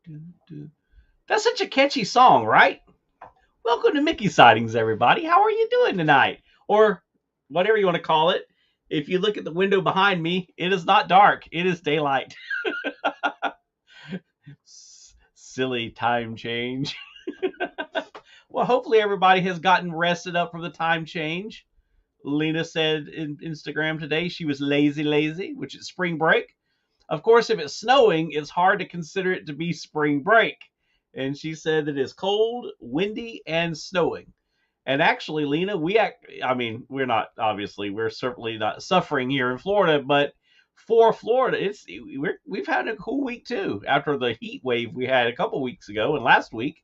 Do, do. That's such a catchy song, right? Welcome to Mickey Sightings, everybody. How are you doing tonight? Or whatever you want to call it. If you look at the window behind me, it is not dark. It is daylight. Silly time change. Well, hopefully everybody has gotten rested up from the time change. Lena said in Instagram today she was lazy, which is spring break. Of course, if it's snowing, it's hard to consider it to be spring break. And she said that it's cold, windy, and snowing. And actually, Lena, I mean, we're not, obviously, we're certainly not suffering here in Florida, but for Florida, we've had a cool week too after the heat wave we had a couple weeks ago and last week.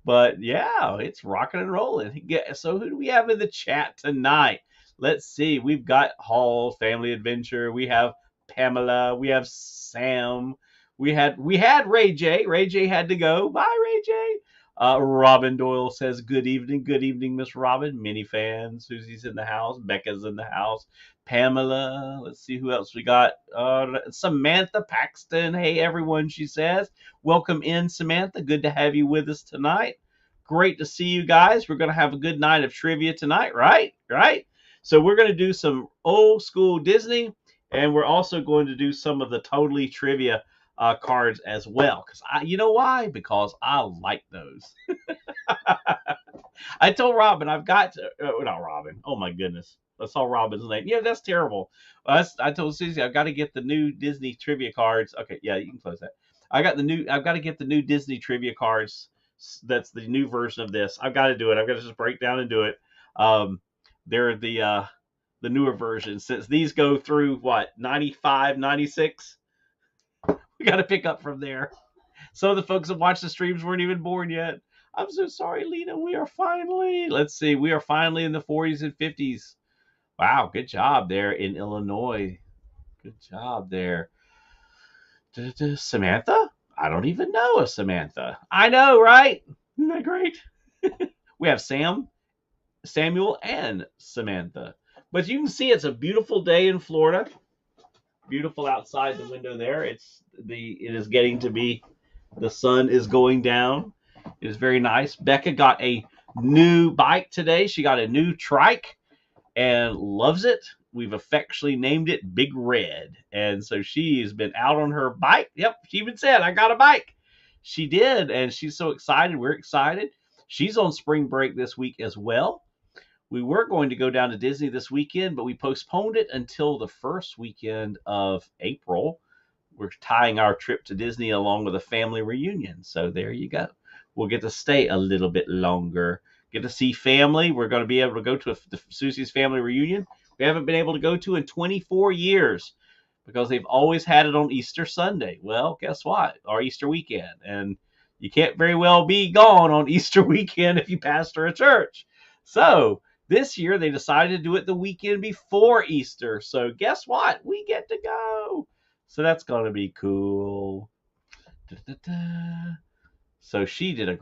But yeah, it's rocking and rolling. So who do we have in the chat tonight? Let's see. We've got Hall, Family Adventure. We have Pamela. We have Sam. We had Ray J. Ray J had to go. Bye, Ray J. Robin Doyle says, good evening. Good evening, Miss Robin. Many fans. Susie's in the house. Becca's in the house. Pamela. Let's see who else we got. Samantha Paxton. Hey, everyone, she says. Welcome in, Samantha. Good to have you with us tonight. Great to see you guys. We're going to have a good night of trivia tonight, right? Right? So we're going to do some old school Disney, and we're also going to do some of the Totally Trivia cards as well. You know why? Because I like those. I told Robin I've got to, not Robin. Oh my goodness, I saw Robin's name. Yeah, that's terrible. I told Susie I've got to get the new Disney trivia cards. Okay, yeah, you can close that. I've got to get the new Disney trivia cards. That's the new version of this. I've got to do it. I've got to just break down and do it. Um, they're the newer version. Since these go through what 95, 96, we got to pick up from there. Some of the folks that watched the streams weren't even born yet. I'm so sorry, Lena. Let's see, we are finally in the 40s and 50s. Wow, good job there in Illinois. Good job there. Samantha? I don't even know a Samantha. I know, right? Isn't that great? We have Samuel, and Samantha. But you can see it's a beautiful day in Florida. Beautiful outside the window there. It is getting to be, the sun is going down. It is very nice. Becca got a new bike today. She got a new trike and loves it. We've affectionately named it Big Red. And so she's been out on her bike. Yep, she even said, I got a bike. She did, and she's so excited. We're excited. She's on spring break this week as well. We were going to go down to Disney this weekend, but we postponed it until the first weekend of April. We're tying our trip to Disney along with a family reunion. So there you go. We'll get to stay a little bit longer, get to see family. We're going to be able to go to Susie's family reunion we haven't been able to go to in 24 years because they've always had it on Easter Sunday. Well, guess what? Our Easter weekend. And you can't very well be gone on Easter weekend if you pastor a church. So this year they decided to do it the weekend before Easter. So guess what? We get to go. So that's going to be cool. Da-da-da. So she got a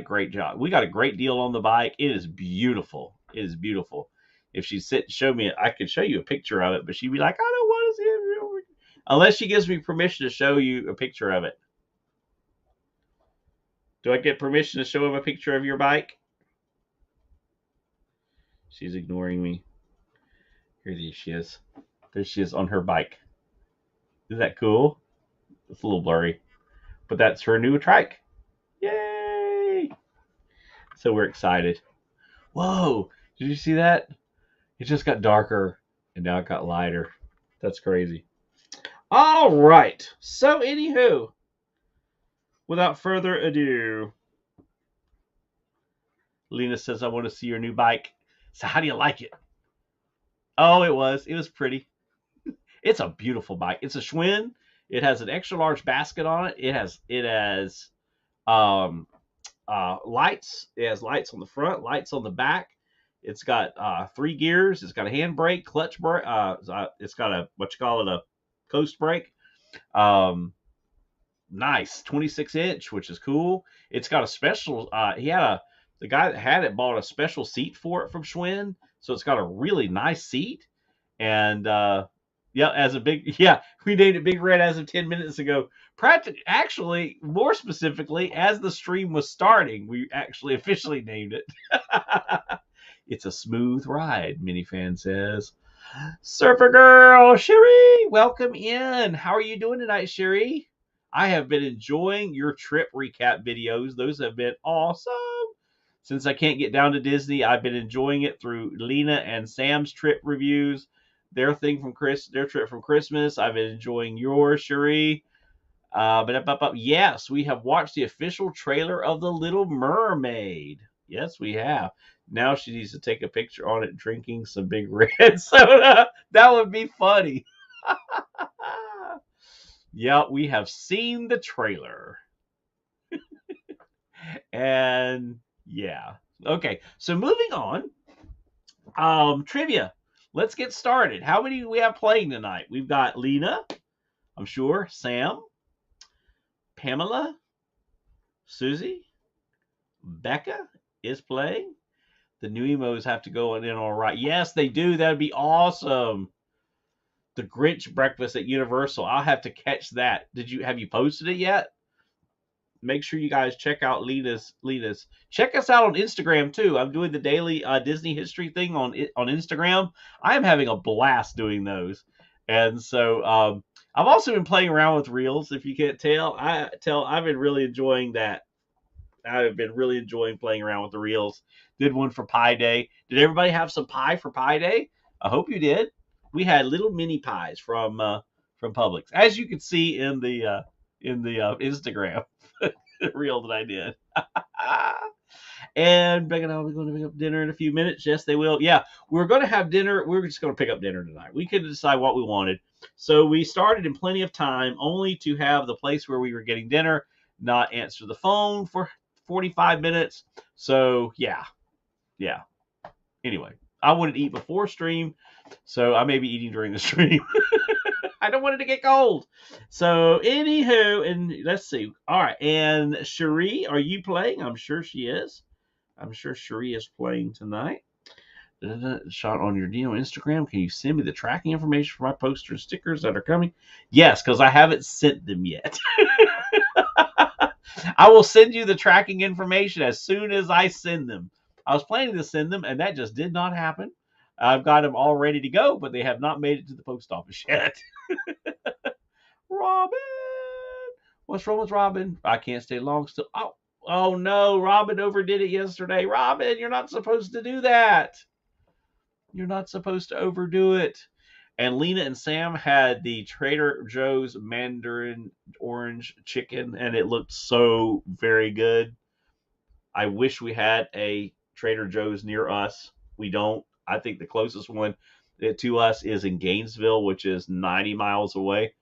great job. We got a great deal on the bike. It is beautiful. It is beautiful. If she show me it, I could show you a picture of it, but she'd be like, I don't want to see it. Unless she gives me permission to show you a picture of it. Do I get permission to show him a picture of your bike? She's ignoring me. Here she is. There she is on her bike. Is that cool? It's a little blurry. But that's her new trike. Yay! So we're excited. Whoa! Did you see that? It just got darker and now it got lighter. That's crazy. All right. So, anywho, without further ado, Lena says, I want to see your new bike. So, how do you like it? Oh, it was pretty. It's a beautiful bike. It's a Schwinn. It has an extra large basket on it. It has lights. It has lights on the front, lights on the back. It's got 3 gears. It's got a handbrake, clutch brake. It's got a coast brake. Nice 26-inch, which is cool. It's got a special. The guy that had it bought a special seat for it from Schwinn, so it's got a really nice seat. And Yeah, as a big yeah, we named it Big Red as of 10 minutes ago. Actually, more specifically, as the stream was starting, we actually officially named it. It's a smooth ride, Minifan says. Surfer Girl, Sherry, welcome in. How are you doing tonight, Sherry? I have been enjoying your trip recap videos. Those have been awesome. Since I can't get down to Disney, I've been enjoying it through Lena and Sam's trip reviews. Their trip from Christmas. I've been enjoying yours, Sherry. Yes, we have watched the official trailer of The Little Mermaid. Yes, we have. Now she needs to take a picture on it drinking some Big Red soda. That would be funny. Yeah, we have seen the trailer. And yeah. Okay, so moving on. Trivia. Let's get started. How many do we have playing tonight? We've got Lena, I'm sure, Sam, Pamela, Susie, Becca is playing. The new emos have to go in all right. Yes, they do. That'd be awesome. The Grinch breakfast at Universal. I'll have to catch that. Have you posted it yet? Make sure you guys check out Lena's. Check us out on Instagram too. I'm doing the daily Disney history thing on Instagram. I am having a blast doing those, and so I've also been playing around with reels. If you can't tell, I've been really enjoying that. I've been really enjoying playing around with the reels. Did one for Pi Day. Did everybody have some pie for Pi Day? I hope you did. We had little mini pies from Publix, as you can see in the Instagram reel that I did. And Beck and I will be going to pick up dinner in a few minutes. Yes, they will. Yeah, we're going to have dinner. We're just going to pick up dinner tonight. We couldn't decide what we wanted. So we started in plenty of time, only to have the place where we were getting dinner not answer the phone for 45 minutes. So, yeah. Anyway, I wanted to eat before stream, so I may be eating during the stream. I don't want it to get cold. So, anywho, and let's see. All right, and Cherie, are you playing? I'm sure she is. I'm sure Cherie is playing tonight. Shot on your DM on Instagram. Can you send me the tracking information for my poster and stickers that are coming? Yes, because I haven't sent them yet. I will send you the tracking information as soon as I send them. I was planning to send them, and that just did not happen. I've got them all ready to go, but they have not made it to the post office yet. Robin! What's wrong with Robin? I can't stay long still. Oh no, Robin overdid it yesterday. Robin, you're not supposed to do that. You're not supposed to overdo it. And Lena and Sam had the Trader Joe's Mandarin orange chicken, and it looked so very good. I wish we had a Trader Joe's near us. We don't. I think the closest one to us is in Gainesville, which is 90 miles away.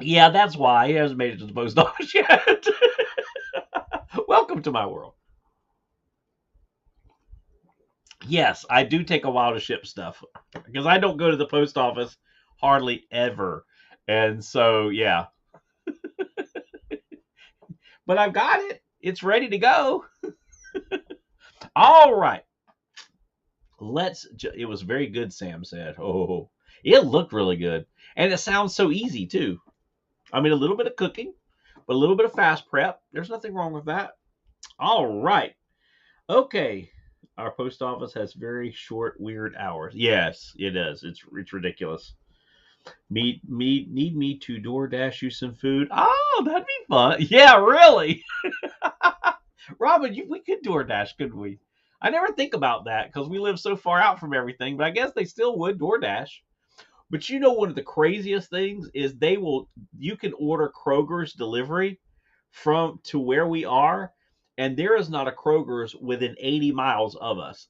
Yeah, that's why he hasn't made it to the post office yet. Welcome to my world. Yes, I do take a while to ship stuff because I don't go to the post office hardly ever. And so, yeah. But I've got it. It's ready to go. All right. It was very good, Sam said. Oh, it looked really good. And it sounds so easy, too. I mean, a little bit of cooking, but a little bit of fast prep. There's nothing wrong with that. All right. Okay. Our post office has very short, weird hours. Yes, it does. It's ridiculous. Need me to DoorDash you some food? Oh, that'd be fun. Yeah, really. Robin, we could DoorDash, couldn't we? I never think about that because we live so far out from everything, but I guess they still would DoorDash. But you know, one of the craziest things is you can order Kroger's delivery from to where we are, and there is not a Kroger's within 80 miles of us.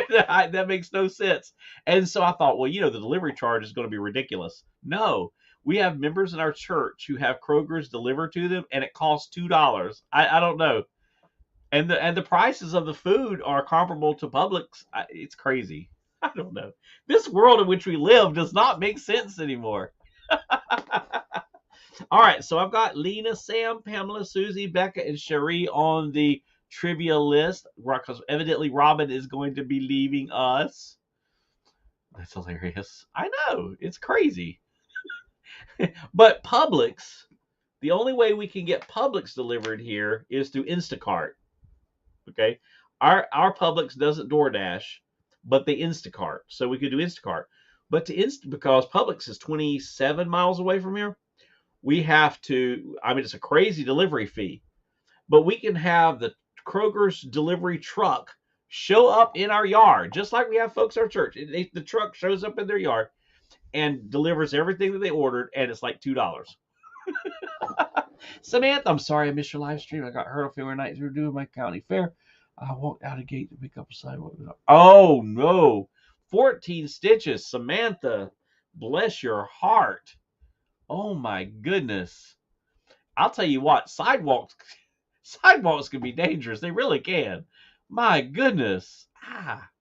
That makes no sense. And so I thought, well, the delivery charge is going to be ridiculous. No, we have members in our church who have Kroger's delivered to them, and it costs $2. I don't know. And the prices of the food are comparable to Publix. It's crazy. I don't know. This world in which we live does not make sense anymore. All right, so I've got Lena, Sam, Pamela, Susie, Becca, and Cherie on the trivia list because evidently Robin is going to be leaving us. That's hilarious. I know. It's crazy. But Publix, the only way we can get Publix delivered here is through Instacart. Okay. Our Publix doesn't DoorDash, but they Instacart. So we could do Instacart. But because Publix is 27 miles away from here, we have to, I mean, it's a crazy delivery fee, but we can have the Kroger's delivery truck show up in our yard, just like we have folks at our church. The truck shows up in their yard and delivers everything that they ordered, and it's like $2. Samantha, I'm sorry I missed your live stream. I got hurt a few nights. We were doing my county fair. I walked out a gate to pick up a sidewalk. Oh no, 14 stitches, Samantha. Bless your heart. Oh my goodness. I'll tell you what, sidewalks can be dangerous. They really can. My goodness.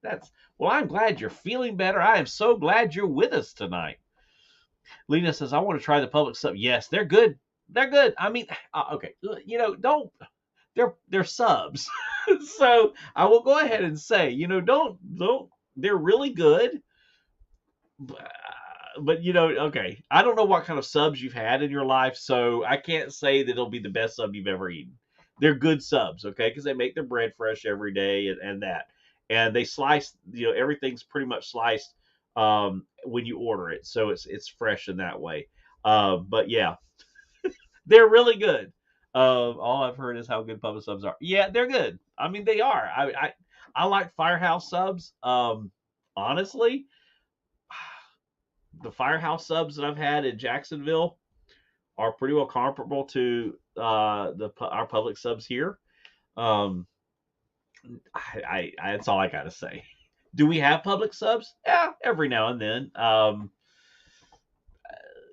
That's well, I'm glad you're feeling better. I am so glad you're with us tonight. Lena says, I want to try the Publix sub. Yes, they're good. They're good. I mean, okay, don't they're subs. So I will go ahead and say, don't they're really good. But okay, I don't know what kind of subs you've had in your life, so I can't say that it'll be the best sub you've ever eaten. They're good subs, okay, because they make their bread fresh every day and that, and they slice. Everything's pretty much sliced when you order it, so it's fresh in that way. But yeah, they're really good. All I've heard is how good Publix subs are. Yeah, they're good. I mean, they are. I like Firehouse subs. Honestly, the Firehouse subs that I've had in Jacksonville are pretty well comparable to our Publix subs here. Um, that's all I gotta say. Do we have Publix subs? Yeah, every now and then.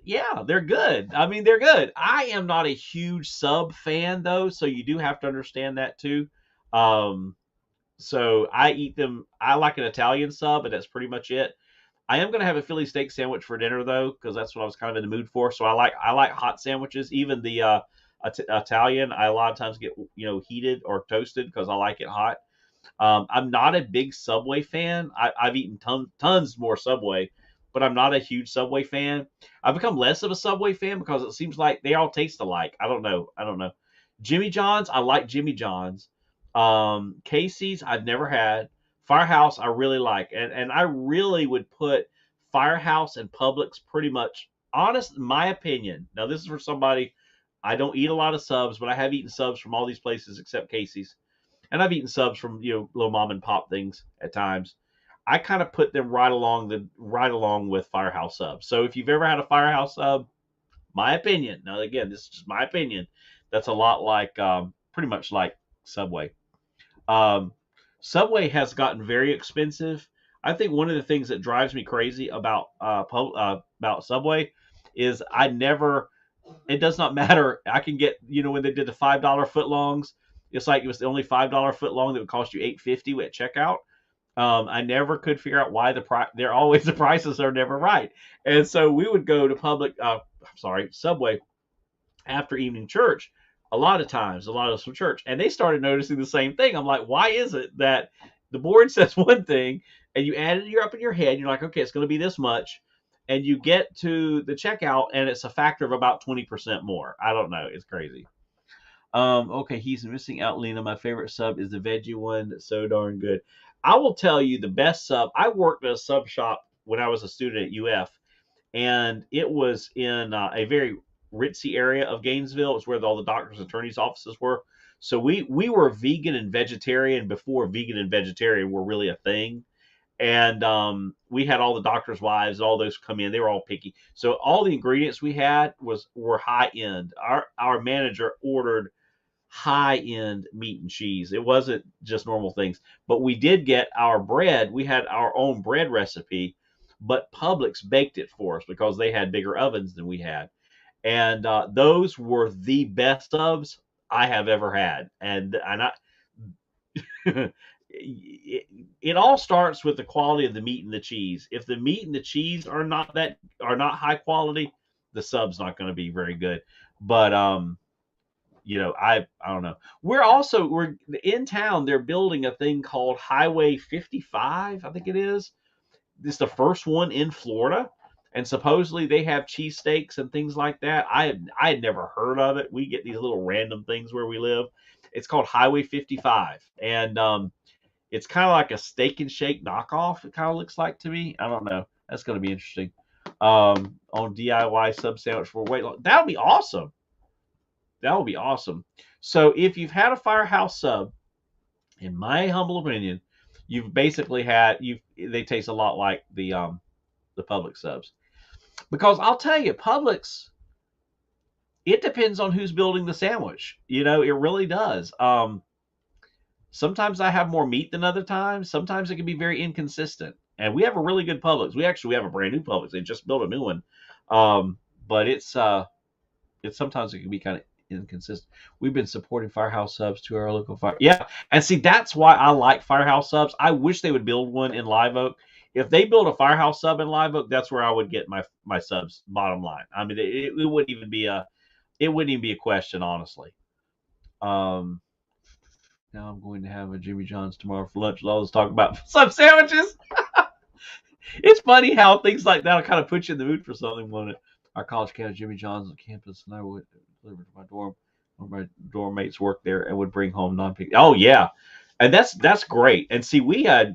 Yeah, they're good. I mean, they're good. I am not a huge sub fan though, so you do have to understand that too. Um, so I eat them. I like an Italian sub, and that's pretty much it. I am going to have a Philly steak sandwich for dinner though, because that's what I was kind of in the mood for. So I like hot sandwiches. Even the Italian, I a lot of times get heated or toasted because I like it hot. I'm not a big Subway fan. I've eaten tons more Subway, but I'm not a huge Subway fan. I've become less of a Subway fan because it seems like they all taste alike. I don't know. Jimmy John's, I like Jimmy John's. Casey's, I've never had. Firehouse, I really like, and I really would put Firehouse and Publix pretty much. Honest, in my opinion. Now, this is for somebody. I don't eat a lot of subs, but I have eaten subs from all these places except Casey's, and I've eaten subs from little mom and pop things at times. I kind of put them right along with Firehouse subs. So if you've ever had a Firehouse sub, my opinion. Now again, this is just my opinion. That's a lot like pretty much like Subway. Um, Subway has gotten very expensive. I think one of the things that drives me crazy about Subway is I never. It does not matter. I can get when they did the $5 footlongs. It's like it was the only $5 footlong that would cost you $8.50 at checkout. I never could figure out why they're always the prices are never right, and so we would go to Subway after evening church a lot of times, a lot of some church, and they started noticing the same thing. I'm like, why is it that the board says one thing and you add it up in your head, you're like, okay, it's going to be this much, and you get to the checkout and it's a factor of about 20% more. I don't know, it's crazy. Okay, he's missing out, Lena. My favorite sub is the veggie one. That's so darn good. I will tell you the best sub. I worked at a sub shop when I was a student at UF, and it was in a very ritzy area of Gainesville. It's where all the doctors' attorneys' offices were. So we were vegan and vegetarian before vegan and vegetarian were really a thing. And we had all the doctors' wives, all those come in. They were all picky. So all the ingredients we had were high end. Our manager ordered high end meat and cheese. It wasn't just normal things. But we did get our bread. We had our own bread recipe, but Publix baked it for us because they had bigger ovens than we had. And those were the best subs I have ever had. And it all starts with the quality of the meat and the cheese. If the meat and the cheese are not high quality, the sub's not going to be very good. But I don't know. We're in town. They're building a thing called Highway 55, I think it is, This is the first one in Florida, and supposedly they have cheesesteaks and things like that. I had never heard of it. We get these little random things where we live. It's called Highway 55, and it's kind of like a Steak and Shake knockoff. It kind of looks like to me. I don't know. That's going to be interesting. On DIY sub sandwich for weight loss. That would be awesome. That would be awesome. So if you've had a Firehouse sub, in my humble opinion, you've basically had they taste a lot like the Publix subs. Because I'll tell you, Publix, it depends on who's building the sandwich. You know, it really does. Sometimes I have more meat than other times. Sometimes it can be very inconsistent. And we have a really good Publix. We have a brand new Publix. They just built a new one. But it's sometimes it can be kind of inconsistent. We've been supporting Firehouse subs to our local fire. Yeah, and see, that's why I like Firehouse subs. I wish they would build one in Live Oak. If they build a Firehouse sub in Live Oak, that's where I would get my subs. Bottom line, I mean, it wouldn't even be a question, honestly. Now I'm going to have a Jimmy John's tomorrow for lunch. Let's talk about sub sandwiches. It's funny how things like that will kind of put you in the mood for something, won't it? Our college campus, Jimmy John's on campus, and I would deliver to my dorm. One of my dorm mates worked there and would bring home non-pick. Oh yeah, and that's great. And see, we got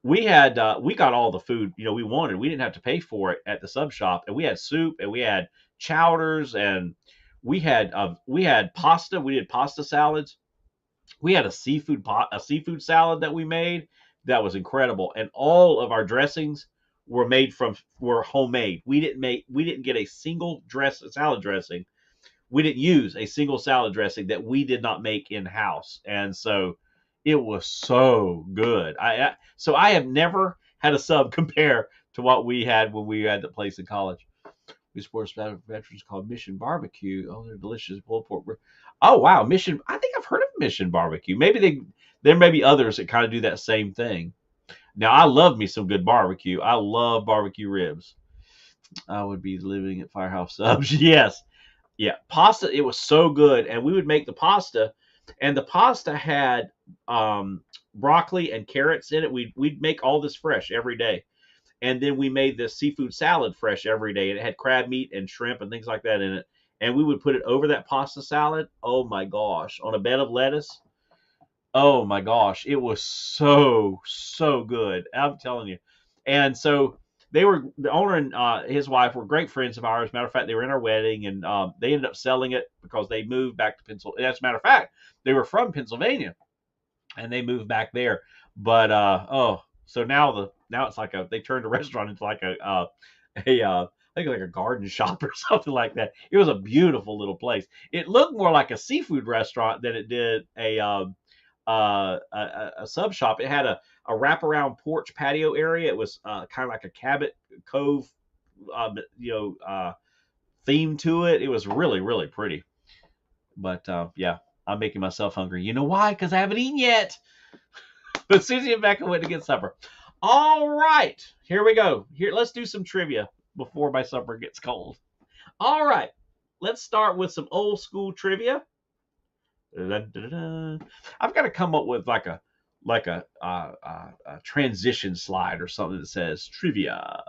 all the food we wanted. We didn't have to pay for it at the sub shop, and we had soup and we had chowders and we had pasta. We did pasta salads. We had a seafood salad that we made that was incredible, and all of our dressings were homemade. We didn't get a single salad dressing. We didn't use a single salad dressing that we did not make in house, and so it was so good. So I have never had a sub compare to what we had when we had the place in college. We support veterans called Mission Barbecue. Oh, they're delicious pulled pork. Oh wow, Mission! I think I've heard of Mission Barbecue. Maybe there may be others that kind of do that same thing. Now I love me some good barbecue. I love barbecue ribs. I would be living at Firehouse Subs. Yes, yeah, pasta. It was so good, and we would make the pasta, and the pasta had broccoli and carrots in it. We'd make all this fresh every day. And then we made this seafood salad fresh every day, and it had crab meat and shrimp and things like that in it. And we would put it over that pasta salad. Oh my gosh, on a bed of lettuce. Oh my gosh, it was so good. I'm telling you. And so the owner and his wife were great friends of ours. Matter of fact, they were in our wedding, and they ended up selling it because they moved back to Pennsylvania. As a matter of fact, they were from Pennsylvania, and they moved back there. But so now it's like they turned the restaurant into like I think like a garden shop or something like that. It was a beautiful little place. It looked more like a seafood restaurant than it did a sub shop. It had a wraparound porch patio area. It was kind of like a Cabot Cove, theme to it. It was really, really pretty. But yeah, I'm making myself hungry. You know why? Because I haven't eaten yet. But Susie and Becca went to get supper. All right, here we go. Let's do some trivia before my supper gets cold. All right, let's start with some old school trivia. I've got to come up with like a transition slide or something that says trivia.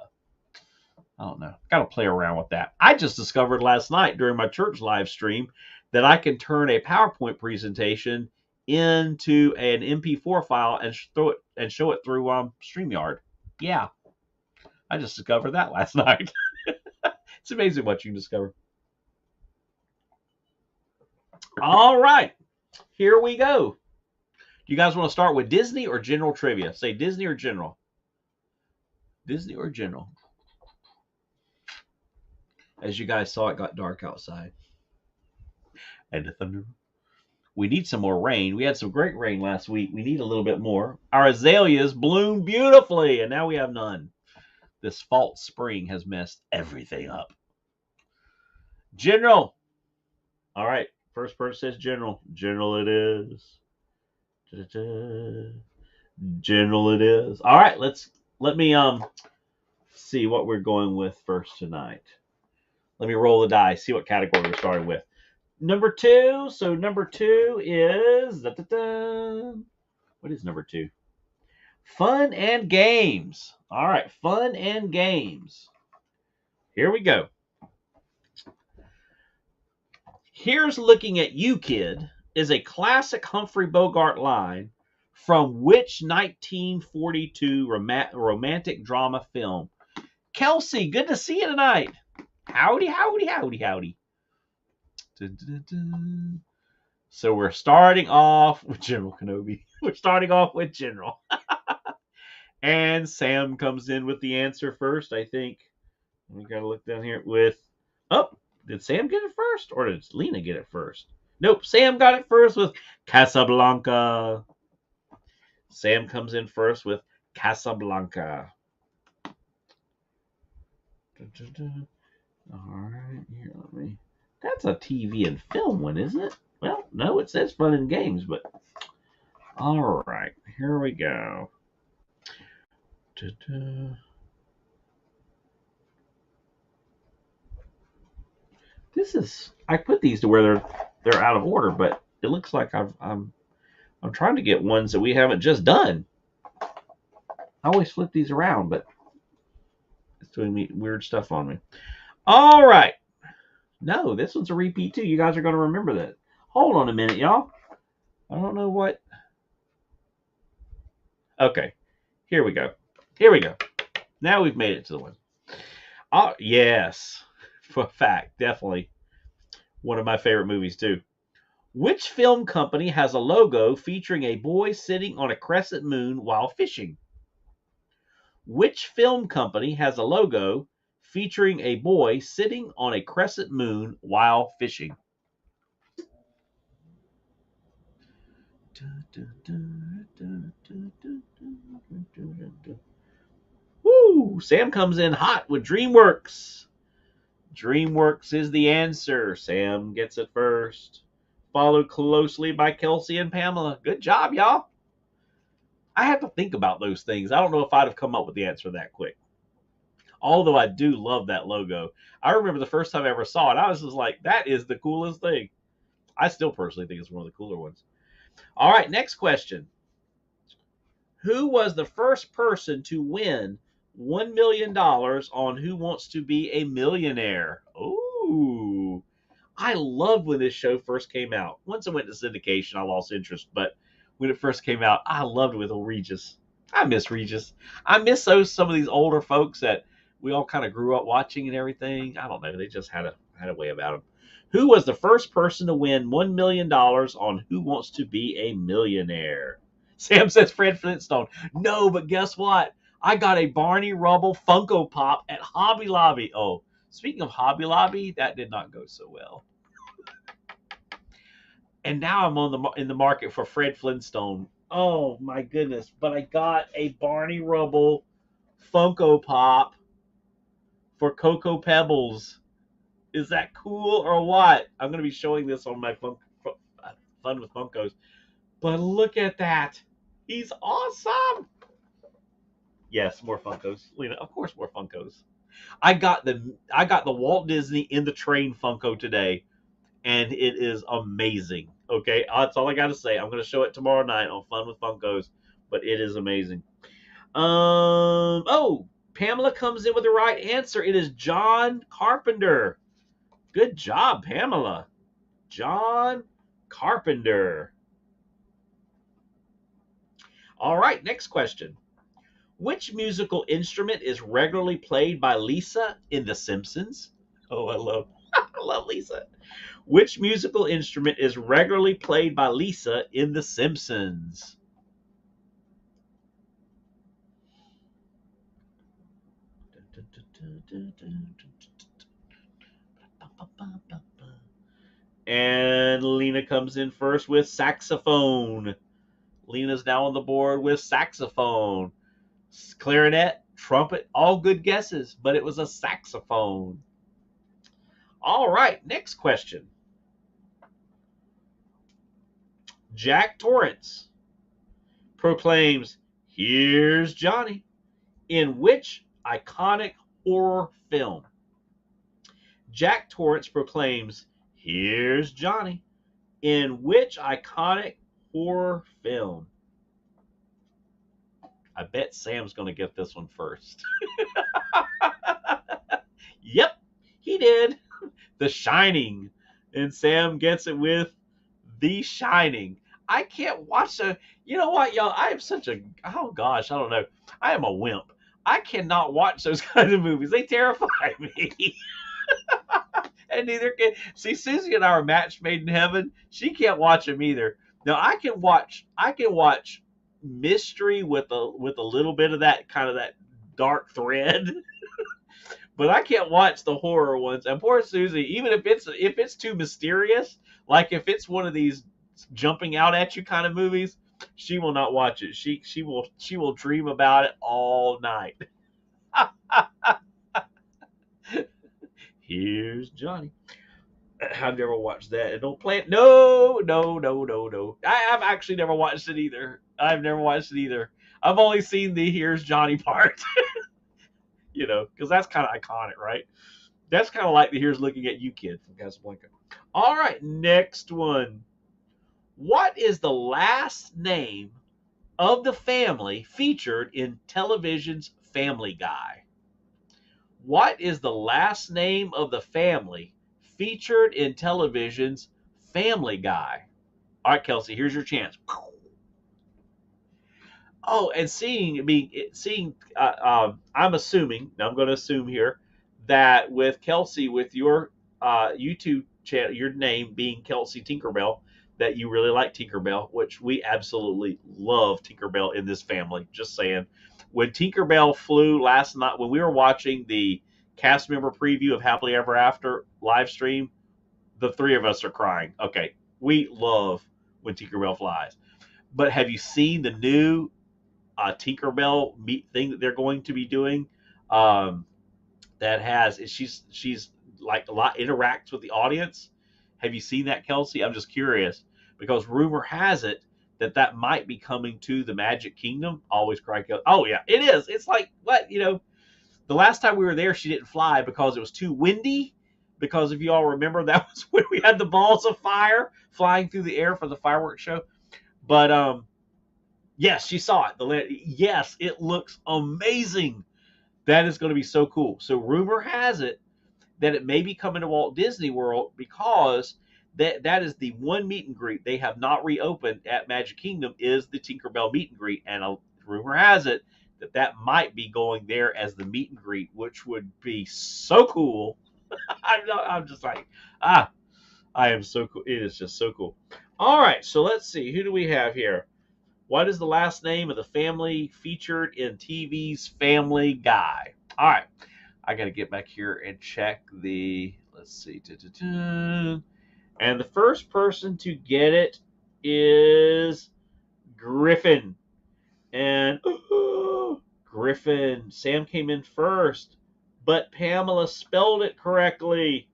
I don't know. Got to play around with that. I just discovered last night during my church live stream that I can turn a PowerPoint presentation into an MP4 file and show it through StreamYard. Yeah, I just discovered that last night. It's amazing what you can discover. All right, here we go. You guys want to start with Disney or general trivia? Say Disney or general. Disney or general. As you guys saw, it got dark outside. And the thunder. We need some more rain. We had some great rain last week. We need a little bit more. Our azaleas bloom beautifully, and now we have none. This false spring has messed everything up. General. All right. First person says general. General it is. General it is. All right. Let me see what we're going with first tonight. Let me roll the dice. See what category we're starting with. Number 2. So number 2 is what is number 2? Fun and games. All right, fun and games. Here we go. Here's Looking at You, Kid is a classic Humphrey Bogart line from which 1942 romantic drama film? Kelsey, good to see you tonight. Howdy, howdy, howdy, howdy. Dun, dun, dun. So we're starting off with General Kenobi. We're starting off with General. And Sam comes in with the answer first, I think. We got to look down here with. Oh, did Sam get it first? Or did Lena get it first? Nope, Sam got it first with Casablanca. Sam comes in first with Casablanca. All right, here, let me. That's a TV and film one, isn't it? Well, no, it says fun and games, but. All right, here we go. This is. I put these to where they're out of order, but it looks like I'm trying to get ones that we haven't just done. I always flip these around, but it's doing weird stuff on me. All right. No, this one's a repeat too. You guys are going to remember that. Hold on a minute, y'all. I don't know what. Okay. Here we go. Here we go. Now we've made it to the one. Oh, yes. For a fact. Definitely. One of my favorite movies too. Which film company has a logo featuring a boy sitting on a crescent moon while fishing? Which film company has a logo featuring a boy sitting on a crescent moon while fishing? Woo! Sam comes in hot with DreamWorks. DreamWorks is the answer. Sam gets it first. Followed closely by Kelsey and Pamela. Good job, y'all. I have to think about those things. I don't know if I'd have come up with the answer that quick. Although I do love that logo. I remember the first time I ever saw it, I was just like, that is the coolest thing. I still personally think it's one of the cooler ones. All right, next question. Who was the first person to win $1 million on Who Wants to Be a Millionaire? Ooh. I loved when this show first came out. Once it went to syndication, I lost interest, but when it first came out, I loved it with Regis. I miss Regis. I miss some of these older folks that we all kind of grew up watching and everything. I don't know. They just had a way about them. Who was the first person to win $1 million on Who Wants to Be a Millionaire? Sam says Fred Flintstone. No, but guess what? I got a Barney Rubble Funko Pop at Hobby Lobby. Oh, speaking of Hobby Lobby, that did not go so well. And now I'm in the market for Fred Flintstone. Oh my goodness! But I got a Barney Rubble Funko Pop for Cocoa Pebbles. Is that cool or what? I'm going to be showing this on my Fun with Funkos. But look at that. He's awesome. Yes, more Funkos. Lena, of course more Funkos. I got the Walt Disney in the Train Funko today, and it is amazing. Okay, that's all I got to say. I'm going to show it tomorrow night on Fun with Funkos, but it is amazing. Oh, Pamela comes in with the right answer. It is John Carpenter. Good job, Pamela. John Carpenter. All right, next question. Which musical instrument is regularly played by Lisa in The Simpsons? Oh, I love Lisa. Which musical instrument is regularly played by Lisa in The Simpsons? And Lena comes in first with saxophone. Lena's now on the board with saxophone. Clarinet, trumpet, all good guesses, but it was a saxophone. All right, next question. Jack Torrance proclaims, "Here's Johnny," in which iconic horror film? Jack Torrance proclaims, "Here's Johnny," in which iconic horror film? I bet Sam's going to get this one first. Yep, he did. The Shining. And Sam gets it with The Shining. I can't watch a. You know what, y'all? I am such a. Oh, gosh, I don't know. I am a wimp. I cannot watch those kinds of movies. They terrify me. And neither can. See, Susie and I are matched made in heaven. She can't watch them either. Now, I can watch. Mystery with a little bit of that kind of that dark thread, but I can't watch the horror ones. And poor Susie, even if it's too mysterious, like if it's one of these jumping out at you kind of movies, she will not watch it. She will dream about it all night. Here's Johnny. I've never watched that. And don't play it. No, no, no, no, no. I've actually never watched it either. I've never watched it either. I've only seen the Here's Johnny part. Because that's kind of iconic, right? That's kind of like the Here's Looking at You kid from Casablanca. All right, next one. What is the last name of the family featured in television's Family Guy? What is the last name of the family featured in television's Family Guy? All right, Kelsey, here's your chance. Oh, and I'm assuming, now I'm going to assume here, that with Kelsey, with your YouTube channel, your name being Kelsey Tinkerbell, that you really like Tinkerbell, which we absolutely love Tinkerbell in this family. Just saying. When Tinkerbell flew last night, when we were watching the cast member preview of Happily Ever After live stream, the three of us are crying. Okay, we love when Tinkerbell flies. But have you seen the new Tinkerbell meet thing that they're going to be doing? That has she's like a lot interacts with the audience. Have you seen that, Kelsey? I'm just curious because rumor has it that might be coming to the Magic Kingdom. Always cry. Oh yeah, it is. It's like what the last time we were there, she didn't fly because it was too windy. Because if you all remember, that was when we had the balls of fire flying through the air for the fireworks show. But yes, she saw it. Yes, it looks amazing. That is going to be so cool. So rumor has it that it may be coming to Walt Disney World because that is the one meet and greet they have not reopened at Magic Kingdom is the Tinkerbell meet and greet, and rumor has it that might be going there as the meet and greet, which would be so cool. I'm just like I am so cool. It is just so cool. All right, so let's see. Who do we have here? What is the last name of the family featured in TV's Family Guy? All right. I got to get back here and check the. Let's see. And the first person to get it is Griffin. And Griffin. Sam came in first, but Pamela spelled it correctly.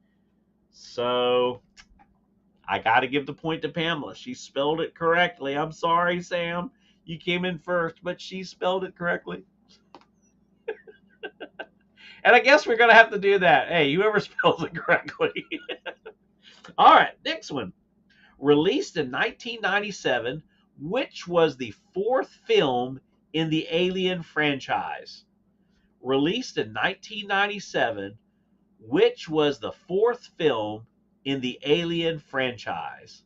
So I got to give the point to Pamela. She spelled it correctly. I'm sorry, Sam. You came in first, but she spelled it correctly. And I guess we're going to have to do that. Hey, whoever spells it correctly. All right, next one. Released in 1997, which was the fourth film in the Alien franchise? Released in 1997, which was the fourth film in the Alien franchise?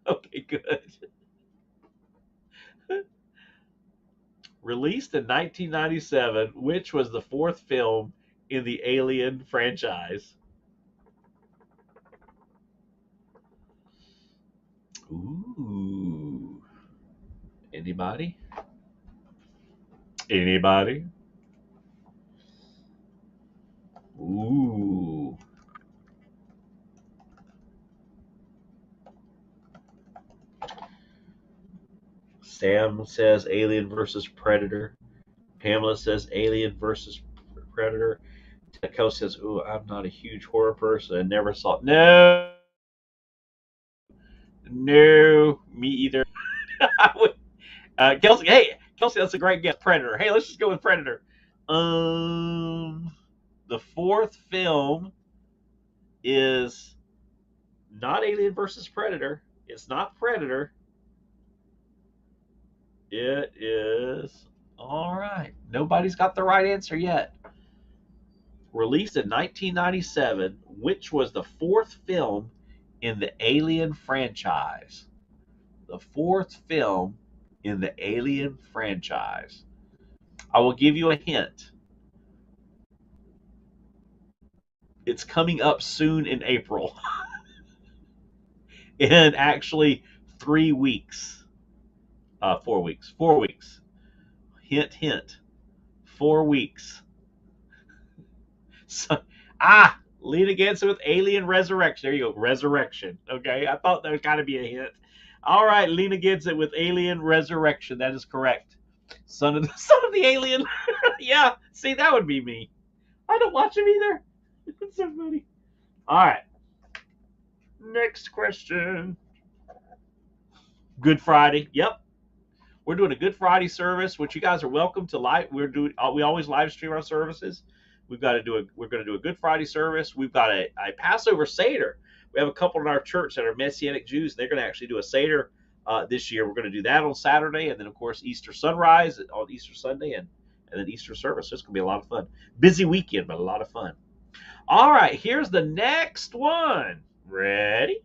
Okay, good. Released in 1997, which was the fourth film in the Alien franchise? Ooh. Anybody? Anybody? Ooh. Sam says Alien versus Predator. Pamela says Alien versus Predator. Kel says, "Ooh, I'm not a huge horror person. I never saw it." No, no, me either. Kelsey, hey, Kelsey, that's a great guess. Predator. Hey, let's just go with Predator. The fourth film is not Alien versus Predator. It's not Predator. It is. All right. Nobody's got the right answer yet. Released in 1997, which was the fourth film in the Alien franchise. The fourth film in the Alien franchise. I will give you a hint. It's coming up soon in April. In actually 3 weeks. 4 weeks. 4 weeks. Hint, hint. 4 weeks. So, Lena Ganson with Alien Resurrection. There you go. Resurrection. Okay. I thought there was got to be a hint. All right. Lena Ganson with Alien Resurrection. That is correct. Son of the alien. Yeah. See, that would be me. I don't watch him either. It's so funny. All right. Next question. Good Friday. Yep. We're doing a Good Friday service, which you guys are welcome to live. We always live stream our services. We're going to do a Good Friday service. We've got a Passover Seder. We have a couple in our church that are Messianic Jews. They're going to actually do a Seder this year. We're going to do that on Saturday, and then of course Easter sunrise on Easter Sunday, and then Easter service. So it's going to be a lot of fun. Busy weekend, but a lot of fun. All right, here's the next one. Ready?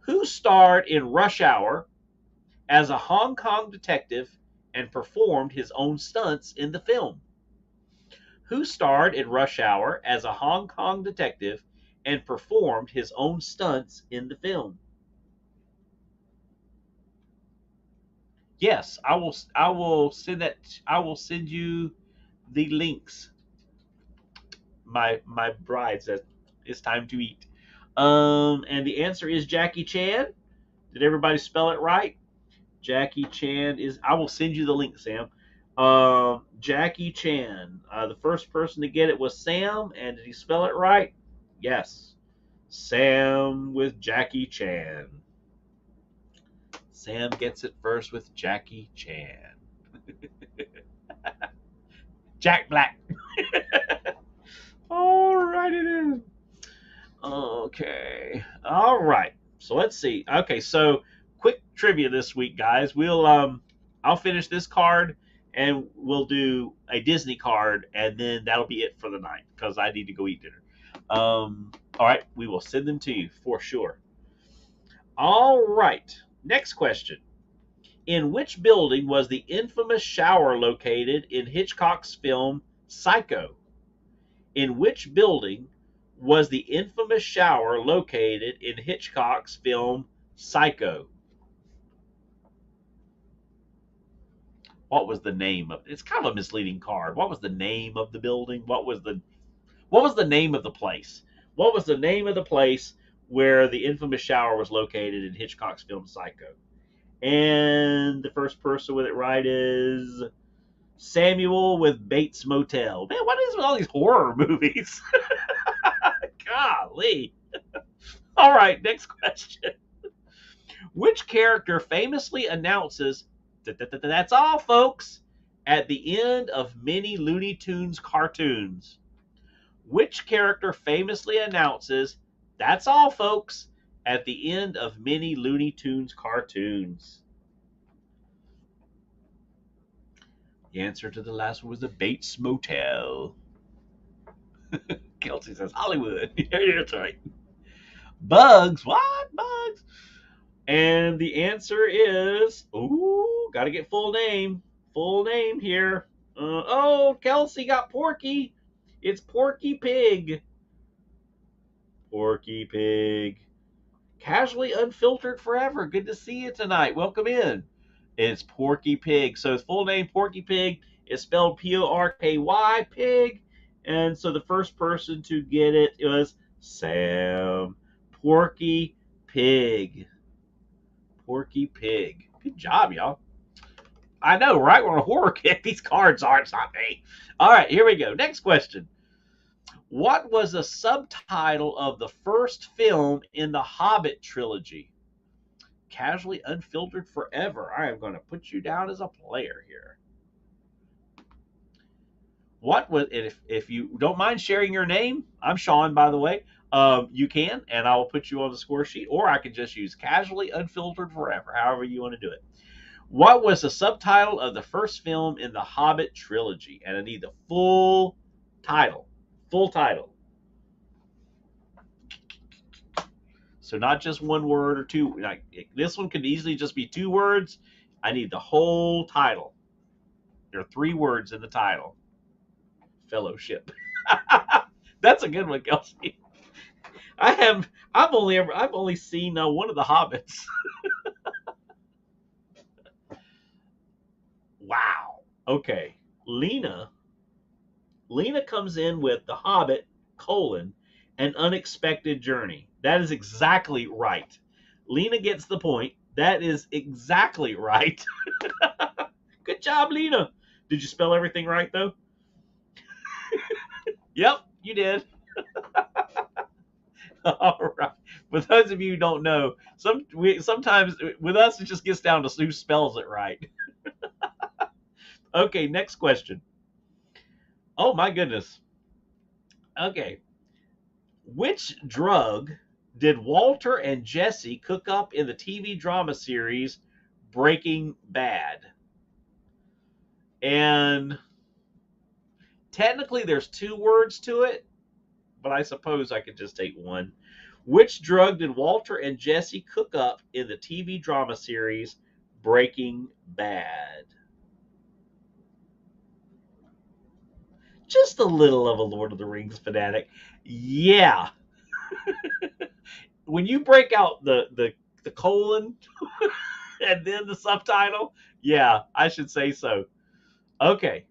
Who starred in Rush Hour as a Hong Kong detective and performed his own stunts in the film? Who starred in Rush Hour as a Hong Kong detective and performed his own stunts in the film? Yes, I will send that. I will send you the links. My bride says it's time to eat. And the answer is Jackie Chan. Did everybody spell it right? Jackie Chan is. I will send you the link, Sam. Jackie Chan. The first person to get it was Sam, and did he spell it right? Yes. Sam with Jackie Chan. Sam gets it first with Jackie Chan. Jack Black. All right, it is. Okay. All right. So let's see. Okay, so quick trivia this week, guys. I'll finish this card and we'll do a Disney card, and then that'll be it for the night because I need to go eat dinner. All right, we will send them to you for sure. All right. Next question. In which building was the infamous shower located in Hitchcock's film Psycho? In which building was the infamous shower located in Hitchcock's film Psycho? What was the name of it's kind of a misleading card. What was the name of the building? What was the name of the place? What was the name of the place where the infamous shower was located in Hitchcock's film Psycho? And the first person with it right is Samuel with Bates Motel. Man, what is with all these horror movies? Golly. All right, next question. Which character famously announces, "That's all, folks," at the end of many Looney Tunes cartoons? Which character famously announces, "That's all, folks," at the end of many Looney Tunes cartoons? The answer to the last one was the Bates Motel. Kelsey says Hollywood. That's right. Bugs. What? Bugs. And the answer is, got to get full name. Full name here. Kelsey got Porky. It's Porky Pig. Porky Pig. Casually Unfiltered Forever. Good to see you tonight. Welcome in. It's Porky Pig. So his full name, Porky Pig, is spelled Porky, Pig. And so the first person to get it was Sam. Porky Pig. Porky Pig. Good job, y'all. I know, right? We're on a horror kick. These cards are. It's not me. All right, here we go. Next question. What was the subtitle of the first film in the Hobbit trilogy? Casually Unfiltered Forever. I am going to put you down as a player here. What was if you don't mind sharing your name? I'm Sean, by the way. You can, and I will put you on the score sheet, or I can just use Casually Unfiltered Forever, however you want to do it. What was the subtitle of the first film in the Hobbit trilogy? And I need the full title. Full title. So not just one word or two. Like this one could easily just be 2 words. I need the whole title. There are 3 words in the title. Fellowship. That's a good one, Kelsey. I've only seen one of the Hobbits. Wow. Okay. Lena comes in with The Hobbit, an unexpected journey. That is exactly right. Lena gets the point. That is exactly right. Good job, Lena. Did you spell everything right, though? Yep, you did. All right. For those of you who don't know, sometimes with us it just gets down to who spells it right. Okay, next question. Oh my goodness. Okay. Which drug did Walter and Jesse cook up in the TV drama series Breaking Bad? And technically there's 2 words to it, but I suppose I could just take one. Which drug did Walter and Jesse cook up in the TV drama series Breaking Bad? Just a little of a Lord of the Rings fanatic. Yeah. When you break out the colon and then the subtitle, yeah, I should say so. Okay.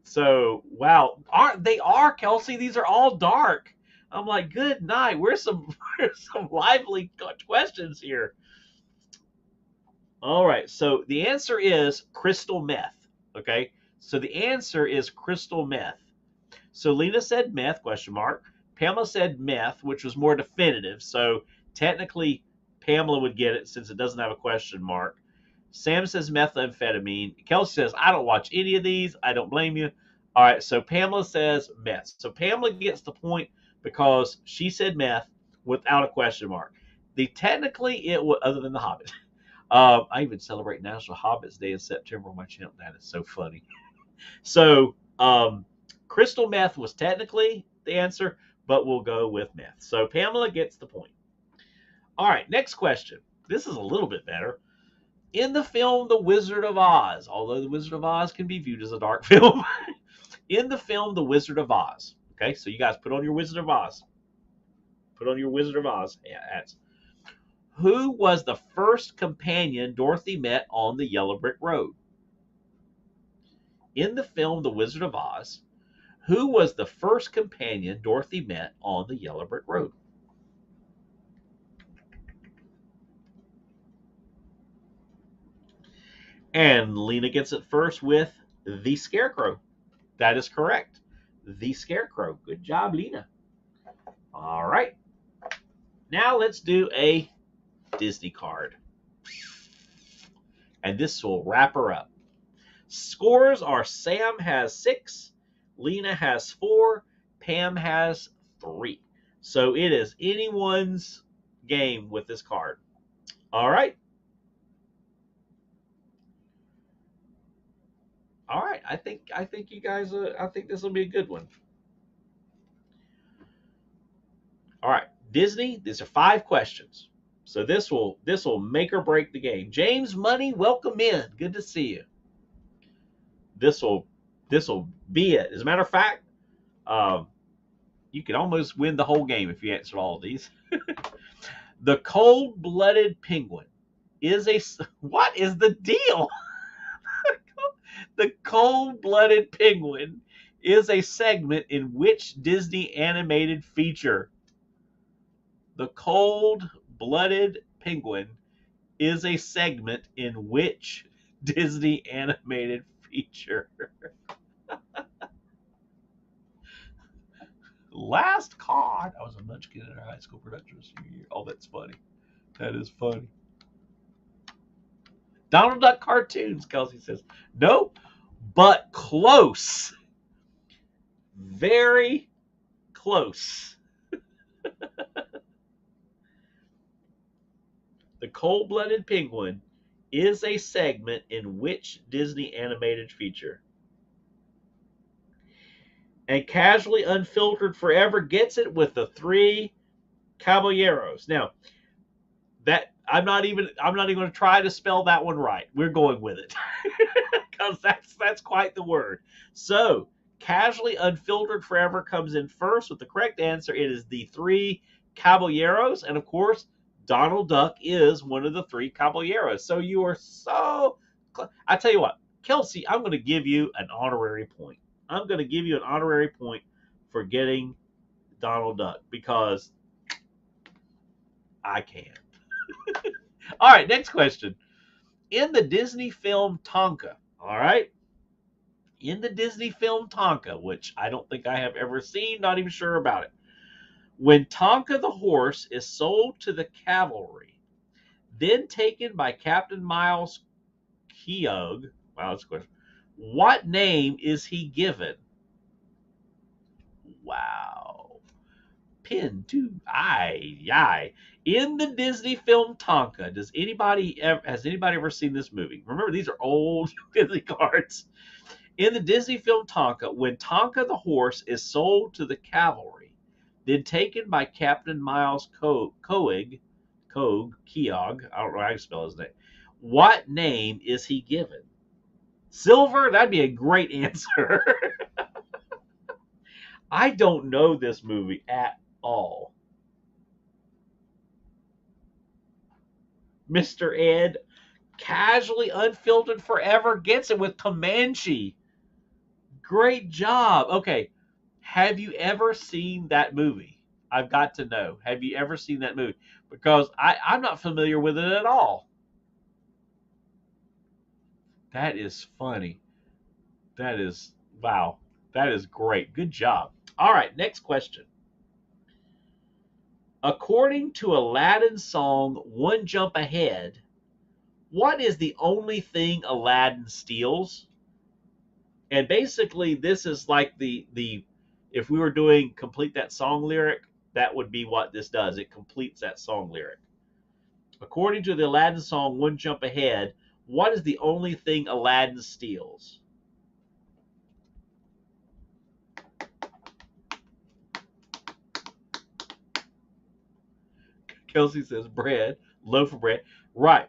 So, wow. They are, Kelsey. These are all dark. I'm like, good night. Where's some lively questions here? All right. So the answer is crystal meth. Okay. So the answer is crystal meth. So Lena said meth, question mark. Pamela said meth, which was more definitive. So technically, Pamela would get it since it doesn't have a question mark. Sam says methamphetamine. Kelsey says, I don't watch any of these. I don't blame you. All right, so Pamela says meth. So Pamela gets the point because she said meth without a question mark. Technically, it was, other than The Hobbit. I even celebrate National Hobbits Day in September on my channel. That is so funny. So, crystal meth was technically the answer, but we'll go with meth. So Pamela gets the point. All right, next question. This is a little bit better. In the film The Wizard of Oz, although The Wizard of Oz can be viewed as a dark film, in the film The Wizard of Oz, okay, so you guys put on your Wizard of Oz. Put on your Wizard of Oz hats. Who was the first companion Dorothy met on the Yellow Brick Road? In the film The Wizard of Oz, who was the first companion Dorothy met on the Yellow Brick Road? And Lena gets it first with the Scarecrow. That is correct. The Scarecrow. Good job, Lena. All right. Now let's do a Disney card. And this will wrap her up. Scores are Sam has 6, Lena has 4, Pam has 3. So it is anyone's game with this card. All right. All right. I think you guys. I think this will be a good one. All right, Disney. These are 5 questions. So this will make or break the game. James Money, welcome in. Good to see you. This will be it. As a matter of fact, um, you could almost win the whole game if you answered all of these. The cold-blooded penguin is a what is the deal? The cold-blooded penguin is a segment in which Disney animated feature? The cold-blooded penguin is a segment in which Disney animated feature? Last Card. I was a munchkin in our high school production year. Oh, that's funny. That is funny. Donald Duck cartoons, Kelsey says. No, but close. Very close. The cold-blooded penguin is a segment in which Disney animated feature? And Casually Unfiltered Forever gets it with the three caballeros. Now, that I'm not even going to try to spell that one right. We're going with it because that's quite the word. So, Casually Unfiltered Forever comes in first with the correct answer. It is the three caballeros, and of course, Donald Duck is one of the three caballeros. So you are so. I tell you what, Kelsey, I'm going to give you an honorary point. I'm going to give you an honorary point for getting Donald Duck because I can. All right, next question. In the Disney film Tonka, all right, in the Disney film Tonka, which I don't think I have ever seen, not even sure about it. When Tonka the horse is sold to the cavalry, then taken by Captain Miles Keogh, wow, that's a question. What name is he given? Wow. Pin to I. In the Disney film Tonka, has anybody ever seen this movie? Remember, these are old Disney cards. In the Disney film Tonka, when Tonka the horse is sold to the cavalry, then taken by Captain Miles Keogh, I don't know how to spell his name. What name is he given? Silver? That'd be a great answer. I don't know this movie at all. Mr. Ed, Casually Unfiltered Forever gets it with Comanche. Great job. Okay. Have you ever seen that movie? I've got to know. Have you ever seen that movie? Because I'm not familiar with it at all. That is funny. That is, wow. That is great. Good job. All right. Next question. According to Aladdin's song, One Jump Ahead, what is the only thing Aladdin steals? And basically, this is like the if we were doing complete that song lyric, that would be what this does. It completes that song lyric. According to the Aladdin song One Jump Ahead, what is the only thing Aladdin steals? Kelsey says bread, loaf of bread. Right.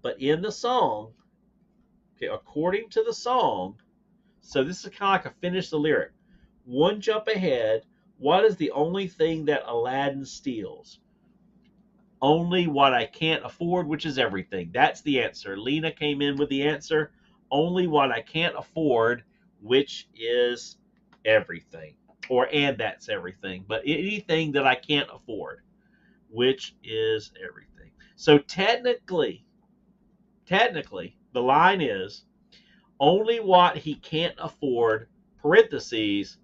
But in the song, okay, according to the song, so this is kind of like a finish the lyric. One jump ahead, what is the only thing that Aladdin steals? Only what I can't afford, which is everything. That's the answer. Lena came in with the answer. Only what I can't afford, which is everything. And that's everything. But anything that I can't afford, which is everything. So technically, the line is only what he can't afford, parentheses,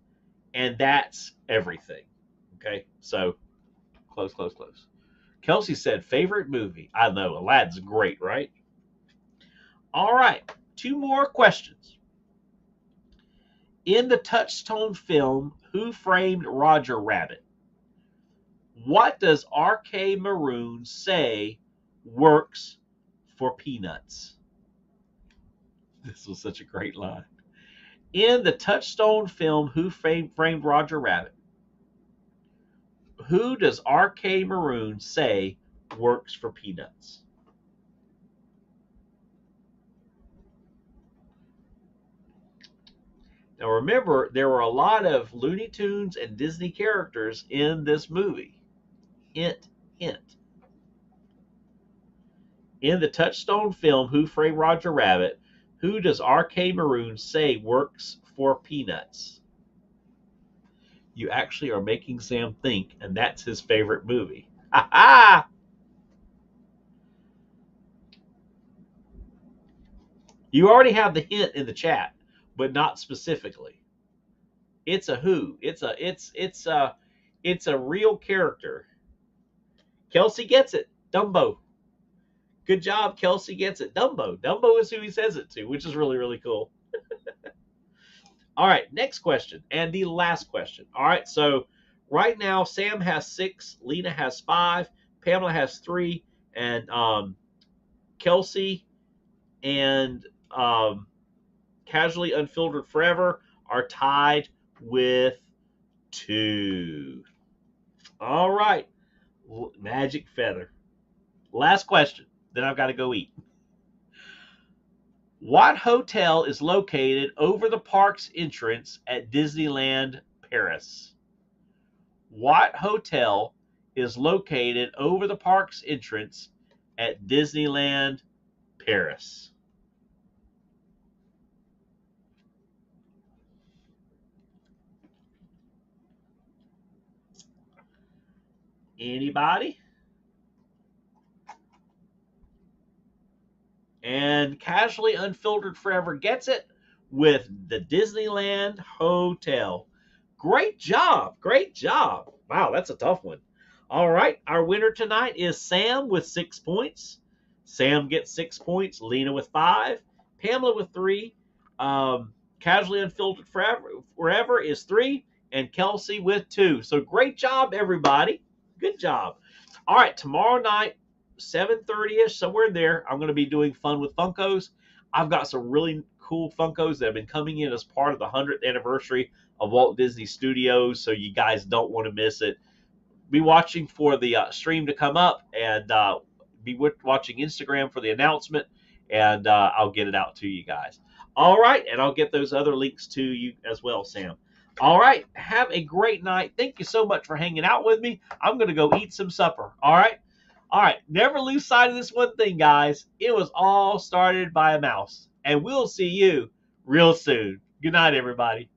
and that's everything. Okay, so close. Kelsey said, favorite movie. I know, Aladdin's great, right? All right, two more questions. In the Touchstone film, Who Framed Roger Rabbit? What does R.K. Maroon say works for peanuts? This was such a great line. In the Touchstone film, Who Framed Roger Rabbit? Who does R.K. Maroon say works for peanuts? Now remember, there were a lot of Looney Tunes and Disney characters in this movie. Hint, hint. In the Touchstone film, Who Framed Roger Rabbit, who does R.K. Maroon say works for peanuts? You actually are making Sam think, and that's his favorite movie. Ha ha! You already have the hint in the chat, but not specifically. It's a who. It's a real character. Kelsey gets it. Dumbo. Good job, Kelsey gets it. Dumbo. Dumbo is who he says it to, which is really, really cool. All right, next question, and the last question. All right, so right now Sam has 6, Lena has 5, Pamela has 3, and Kelsey and Casually Unfiltered Forever are tied with 2. All right. Magic Feather. Last question. Then I've got to go eat. What hotel is located over the park's entrance at Disneyland Paris? What hotel is located over the park's entrance at Disneyland Paris? Anybody? And Casually Unfiltered Forever gets it with the Disneyland Hotel. Great job. Great job. Wow, that's a tough one. All right, our winner tonight is Sam with 6 points. Sam gets 6 points. Lena with 5. Pamela with 3. Casually Unfiltered Forever is 3. And Kelsey with 2. So great job, everybody. Good job. All right, tomorrow night, 7:30ish, somewhere in there, I'm going to be doing Fun with Funkos. I've got some really cool Funkos that have been coming in as part of the 100th anniversary of Walt Disney Studios, so you guys don't want to miss it. Be watching for the stream to come up, and be watching Instagram for the announcement, and I'll get it out to you guys. All right, and I'll get those other links to you as well, Sam. All right, have a great night. Thank you so much for hanging out with me. I'm going to go eat some supper. All right? All right, never lose sight of this one thing, guys. It was all started by a mouse, and we'll see you real soon. Good night, everybody.